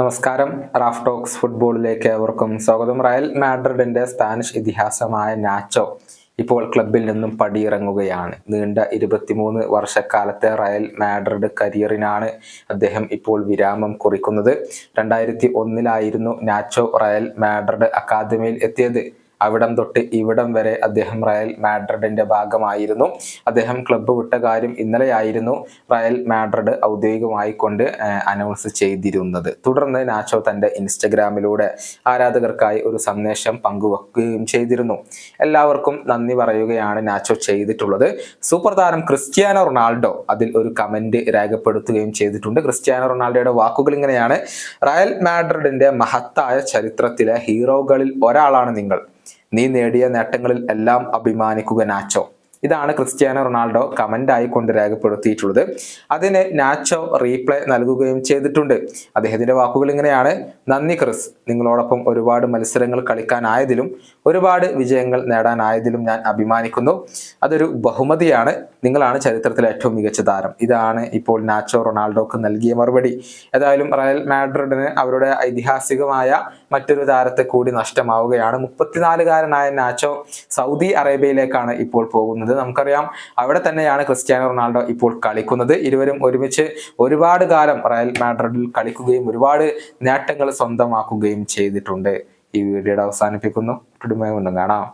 നമസ്കാരം. Raf talks ഫുട്ബോളിലേക്ക് ഏവർക്കും സ്വാഗതം. റയൽ മാഡ്രിഡിന്റെ സ്പാനിഷ് ഇതിഹാസമായ നാച്ചോ ഇപ്പോൾ ക്ലബിൽ നിന്നും പടിയിറങ്ങുകയാണ്. നീണ്ട 23 വർഷക്കാലത്തെ റയൽ മാഡ്രിഡ് കരിയറിനാണ് അദ്ദേഹം ഇപ്പോൾ വിരാമം കുറിക്കുന്നത്. 2001 നാച്ചോ റയൽ മാഡ്രിഡ് അക്കാദമിയിൽ എത്തിയത്. അവിടം തൊട്ട് ഇവിടം വരെ അദ്ദേഹം റയൽ മാഡ്രിഡിന്റെ ഭാഗമായിരുന്നു. അദ്ദേഹം ക്ലബ്ബ് വിട്ട കാര്യം ഇന്നലെയായിരുന്നു റയൽ മാഡ്രിഡ് ഔദ്യോഗികമായി കൊണ്ട് അനൗൺസ് ചെയ്തിരുന്നത്. തുടർന്ന് നാച്ചോ തന്റെ ഇൻസ്റ്റഗ്രാമിലൂടെ ആരാധകർക്കായി ഒരു സന്ദേശം പങ്കുവെക്കുകയും ചെയ്തിരുന്നു. എല്ലാവർക്കും നന്ദി പറയുകയാണ് നാച്ചോ ചെയ്തിട്ടുള്ളത്. സൂപ്പർ താരം ക്രിസ്ത്യാനോ റൊണാൾഡോ അതിൽ ഒരു കമന്റ് രേഖപ്പെടുത്തുകയും ചെയ്തിട്ടുണ്ട്. ക്രിസ്ത്യാനോ റൊണാൾഡോയുടെ വാക്കുകൾ ഇങ്ങനെയാണ്: റയൽ മാഡ്രിഡിന്റെ മഹത്തായ ചരിത്രത്തിലെ ഹീറോകളിൽ ഒരാളാണ് നിങ്ങൾ. നീ നേടിയ നേട്ടങ്ങളിൽ എല്ലാം അഭിമാനിക്കുക നാച്ചോ. ഇതാണ് ക്രിസ്ത്യാനോ റൊണാൾഡോ കമന്റായി കൊണ്ട് രേഖപ്പെടുത്തിയിട്ടുള്ളത്. അതിന് നാച്ചോ റീപ്ലൈ നൽകുകയും ചെയ്തിട്ടുണ്ട്. അദ്ദേഹത്തിന്റെ വാക്കുകൾ ഇങ്ങനെയാണ്: നന്ദി ക്രിസ്, നിങ്ങളോടൊപ്പം ഒരുപാട് മത്സരങ്ങൾ കളിക്കാനായതിലും ഒരുപാട് വിജയങ്ങൾ നേടാനായതിലും ഞാൻ അഭിമാനിക്കുന്നു. അതൊരു ബഹുമതിയാണ്. നിങ്ങളാണ് ചരിത്രത്തിലെ ഏറ്റവും മികച്ച താരം. ഇതാണ് ഇപ്പോൾ നാച്ചോ റൊണാൾഡോക്ക് നൽകിയ മറുപടി. ഏതായാലും റയൽ മാഡ്രിഡിന് അവരുടെ ഐതിഹാസികമായ മറ്റൊരു താരത്തെ കൂടി നഷ്ടമാവുകയാണ്. 34-കാരനായ നാച്ചോ സൗദി അറേബ്യയിലേക്കാണ് ഇപ്പോൾ പോകുന്നത്. നമുക്കറിയാം, അവിടെ തന്നെയാണ് ക്രിസ്ത്യാനോ റൊണാൾഡോ ഇപ്പോൾ കളിക്കുന്നത്. ഇരുവരും ഒരുമിച്ച് ഒരുപാട് കാലം റയൽ മാഡ്രിഡിൽ കളിക്കുകയും ഒരുപാട് നേട്ടങ്ങൾ സ്വന്തമാക്കുകയും ചെയ്തിട്ടുണ്ട്. ഈ വീഡിയോയുടെ അവസാനിപ്പിക്കുന്നു. കാണാം.